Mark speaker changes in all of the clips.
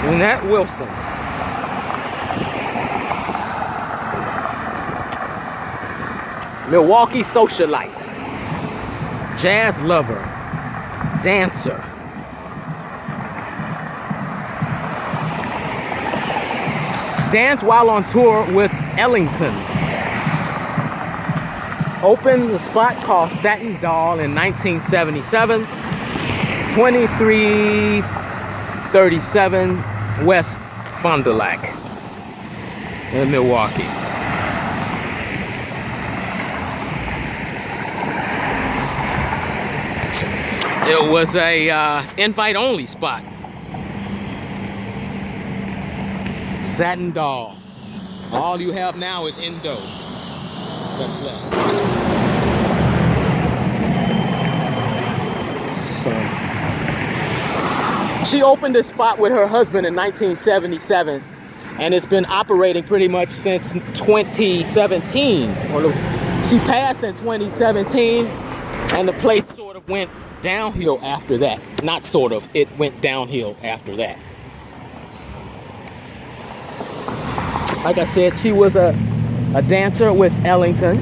Speaker 1: Minnette Wilson. Milwaukee socialite, jazz lover, dancer. Danced while on tour with Ellington. Opened the spot called Satin in 1977, 2337 West Fond du Lac in Milwaukee. It was a invite-only spot. Satin doll. All you have now is Indo. That's left. So, she opened this spot with her husband in 1977, and it's been operating pretty much since 2017. She passed in 2017, and the place sort of went downhill after that. Not sort of, it went downhill after that. Like I said, she was a dancer with Ellington,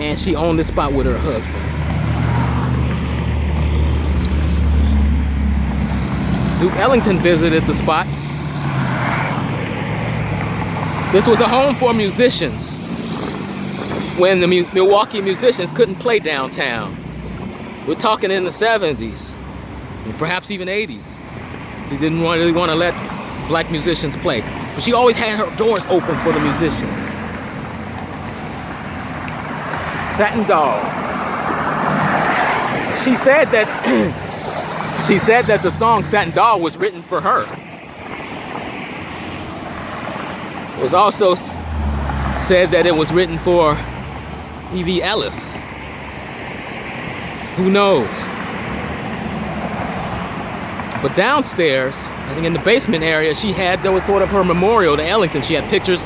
Speaker 1: and she owned this spot with her husband. Duke Ellington visited the spot. This was a home for musicians when the Milwaukee musicians couldn't play downtown. We're talking in the 70s, and perhaps even 80s. They didn't really want to let black musicians play. But she always had her doors open for the musicians. Satin doll. She said that the song Satin Doll was written for her. It was also said that it was written for E.V. Ellis. Who knows? But downstairs, I think in the basement area, there was sort of her memorial to Ellington. She had pictures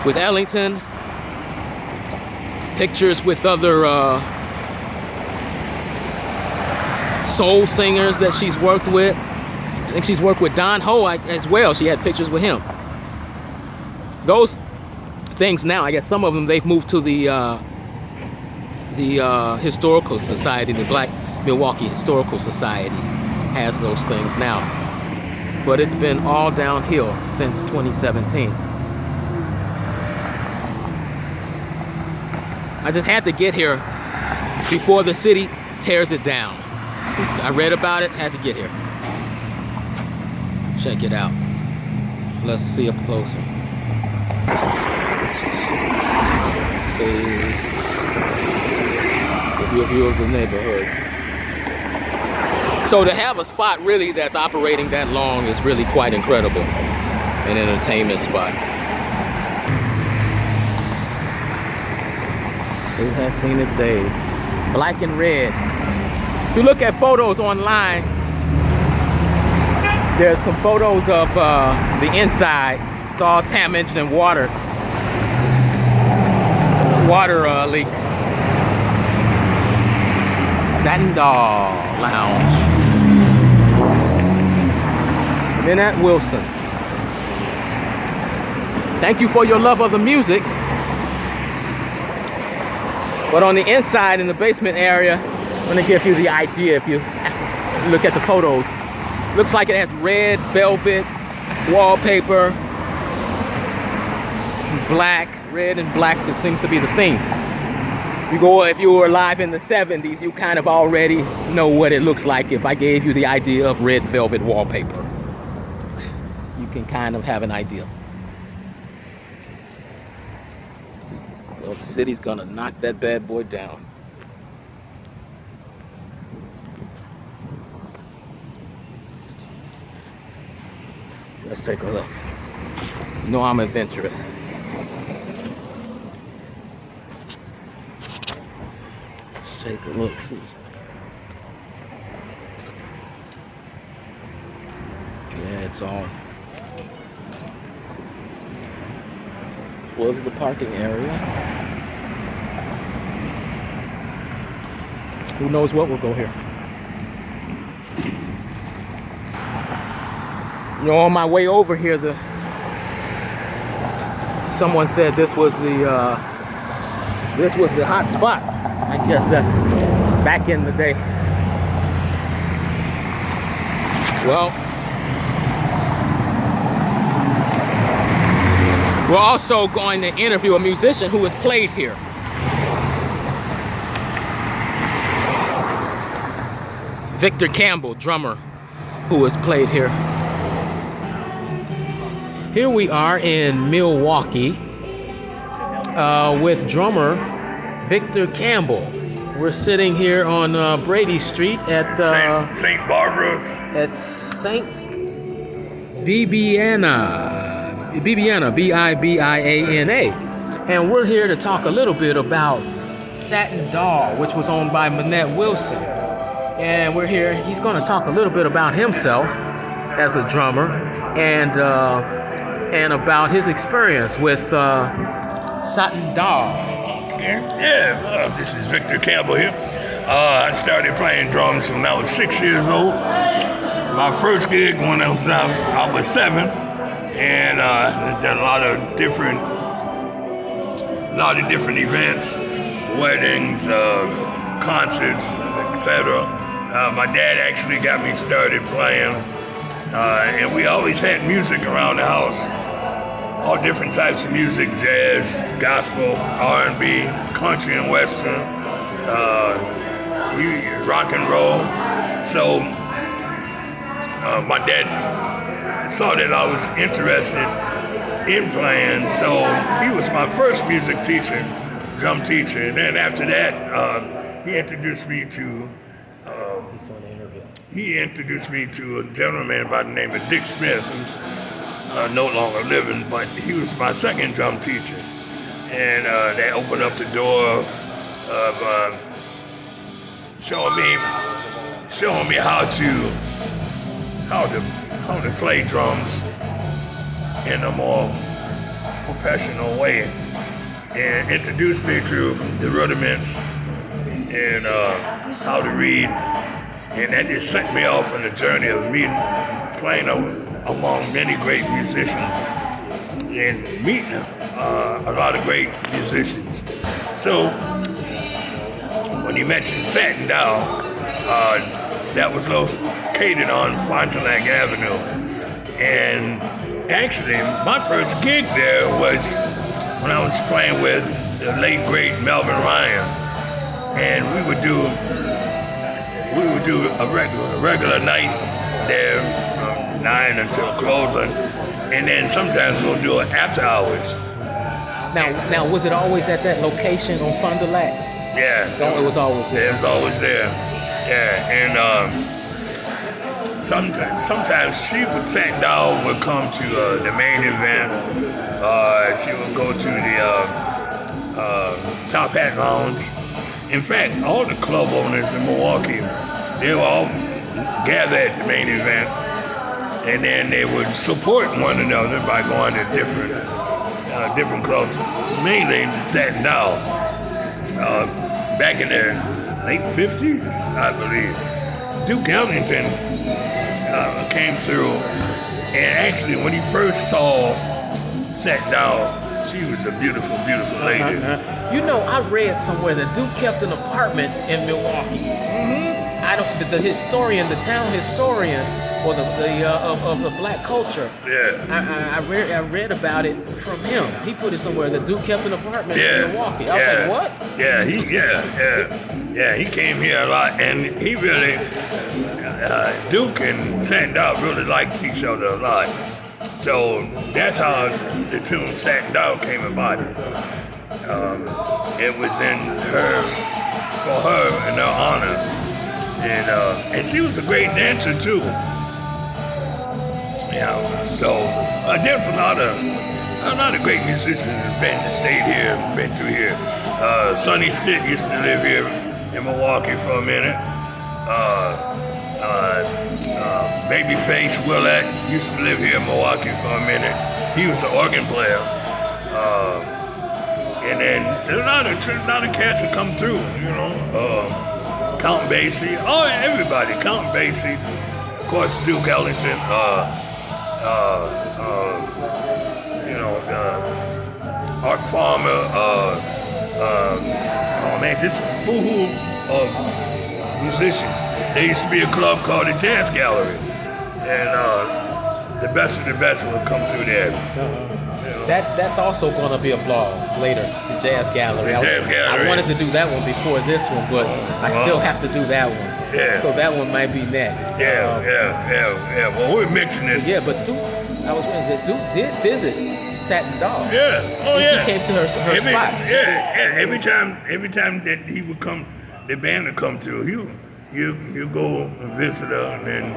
Speaker 1: with Ellington, pictures with other soul singers that she's worked with. I think she's worked with Don Ho as well. She had pictures with him. Those things now, I guess some of them, they've moved to the Historical Society, the Black Milwaukee Historical Society has those things now. But it's been all downhill since 2017. I just had to get here before the city tears it down. I read about it, had to get here. Check it out. Let's see up closer. Let's see a view of the neighborhood. So to have a spot really that's operating that long is really quite incredible. An entertainment spot. It has seen its days. Black and red. If you look at photos online, there's some photos of the inside. It's all damaged and water leak. Satin Doll Lounge. Minnette Wilson. Thank you for your love of the music. But on the inside, in the basement area, I'm going to give you the idea. If you look at the photos, looks like it has red velvet wallpaper, black, red and black. It seems to be the theme. If you were alive in the 70s, you kind of already know what it looks like. If I gave you the idea of red velvet wallpaper, you can kind of have an idea. Well, the city's gonna knock that bad boy down. Let's take a look. You know I'm adventurous. Let's take a look. Yeah, it's on. Was the parking area. Who knows what will go here. You know, on my way over here, someone said this was the hot spot. I guess that's back in the day. Well, we're also going to interview a musician who has played here. Victor Campbell, drummer, who has played here. Here we are in Milwaukee with drummer Victor Campbell. We're sitting here on Brady Street at
Speaker 2: St. Barbara.
Speaker 1: At Saint Bibiana, Bibiana, and we're here to talk a little bit about Satin Doll, which was owned by Minnette Wilson. And we're here. He's going to talk a little bit about himself as a drummer and about his experience with Satin Doll.
Speaker 2: Yeah, this is Victor Campbell here. I started playing drums when I was 6 years old. My first gig when I was 7, and did a lot of different events, weddings, concerts, etc. My dad actually got me started playing, and we always had music around the house. All different types of music: jazz, gospel, R&B, country and western, rock and roll. So my dad saw that I was interested in playing, so he was my first music teacher, drum teacher. And then after that, he introduced me to a gentleman by the name of Dick Smith, who's no longer living, but he was my second drum teacher. And that opened up the door of showing me how to play drums in a more professional way, and introduced me to the rudiments and how to read. And that just set me off on a journey of playing among many great musicians and meeting a lot of great musicians. So when you mentioned Satin Doll, that was located on Fond du Lac Avenue. And actually, my first gig there was when I was playing with the late great Melvin Ryan, and we would do a regular night there from 9 until closing, and then sometimes we'll do it after hours.
Speaker 1: Now, was it always at that location on Fond du Lac?
Speaker 2: Yeah.
Speaker 1: No, it was always there.
Speaker 2: It was always there. Yeah, and sometimes Satin Doll would come to the main event. She would go to the Top Hat Lounge. In fact, all the club owners in Milwaukee, they would all gather at the main event, and then they would support one another by going to different clubs, mainly the Satin Doll. Back in the late 50s, I believe, Duke Ellington came through, and actually when he first saw Satin Doll, she was a beautiful, beautiful lady.
Speaker 1: You know, I read somewhere that Duke kept an apartment in Milwaukee. Mm-hmm. The historian, the town historian, or of the black culture.
Speaker 2: Yeah.
Speaker 1: I read about it from him. He put it somewhere that Duke kept an apartment in Milwaukee. I was like, what?
Speaker 2: Yeah, he came here a lot, and he really, Duke and Satin Doll really liked each other a lot. So that's how the tune Satin Doll came about. It was for her in her honor. And she was a great dancer too. Yeah, so there's a lot of great musicians that stayed here, been through here. Sonny Stitt used to live here in Milwaukee for a minute. Babyface Willette used to live here in Milwaukee for a minute. He was an organ player. And then there's a lot of cats that come through, you know. Count Basie, everybody. Count Basie, of course, Duke Ellington, Art Farmer, oh man, this boohoo of musicians. There used to be a club called the Jazz Gallery, and the best of the best will come through there.
Speaker 1: That's also going to be a vlog later, the Jazz Gallery. I wanted to do that one before this one, but I still have to do that one.
Speaker 2: Yeah.
Speaker 1: So that one might be next.
Speaker 2: Yeah. Well, we're mixing it.
Speaker 1: Yeah, but Duke, I was wondering that Duke did visit Satin Dog.
Speaker 2: Yeah. Oh yeah.
Speaker 1: He came to her spot.
Speaker 2: Yeah. Every time that he would come, the band would come through. He'll go and visit her, and then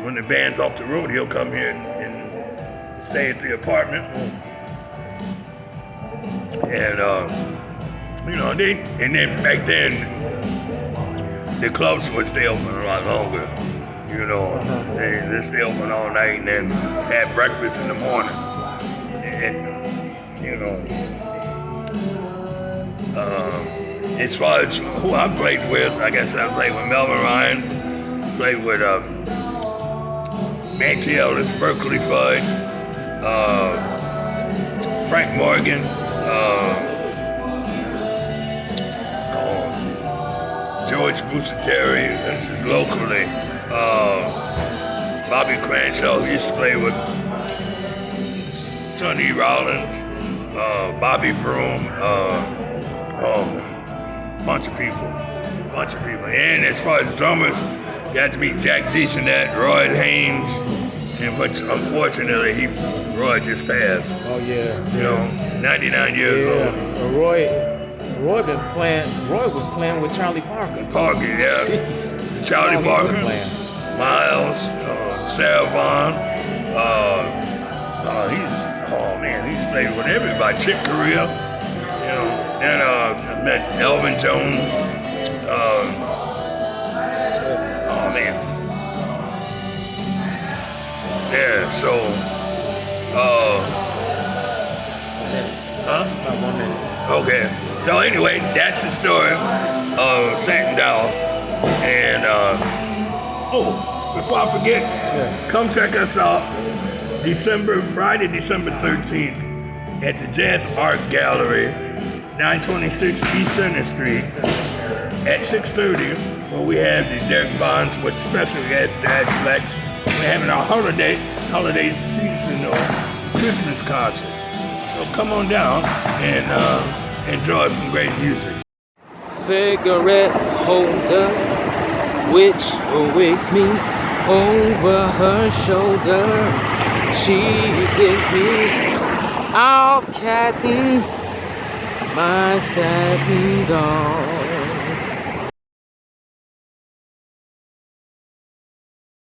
Speaker 2: when the band's off the road, he'll come here and stay at the apartment. And and then back then, the clubs would stay open a lot longer. They stay open all night and then have breakfast in the morning. And as far as who I played with, I guess I played with Melvin Ryan, played with Manty Ellis, Berkeley Fudge, Frank Morgan, George Busateri, this is locally, Bobby Cranshaw, who used to play with Sonny Rollins, Bobby Broom, bunch of people. And as far as drummers, you had to meet Jack DeChanette, Roy Haynes, and which unfortunately Roy just passed.
Speaker 1: Oh yeah.
Speaker 2: 99 years old.
Speaker 1: Roy was playing with Charlie Parker.
Speaker 2: Yeah.
Speaker 1: Jeez.
Speaker 2: Charlie Parker, Miles, Sarah Vaughan. He's played with everybody. Chick Corea, and I met Elvin Jones. Yeah, so,
Speaker 1: About 1 minute.
Speaker 2: Okay. So anyway, that's the story of Satin Doll. And, before I forget, come check us out Friday, December 13th at the Jazz Art Gallery, 926 East Center Street at 6:30, where we have the Derek Bonds with special guest Jazz Flex. We're having our holiday season or Christmas concert. So come on down and enjoy some great music.
Speaker 1: Cigarette holder, which wakes me over her shoulder. She takes me out catting my satin dog.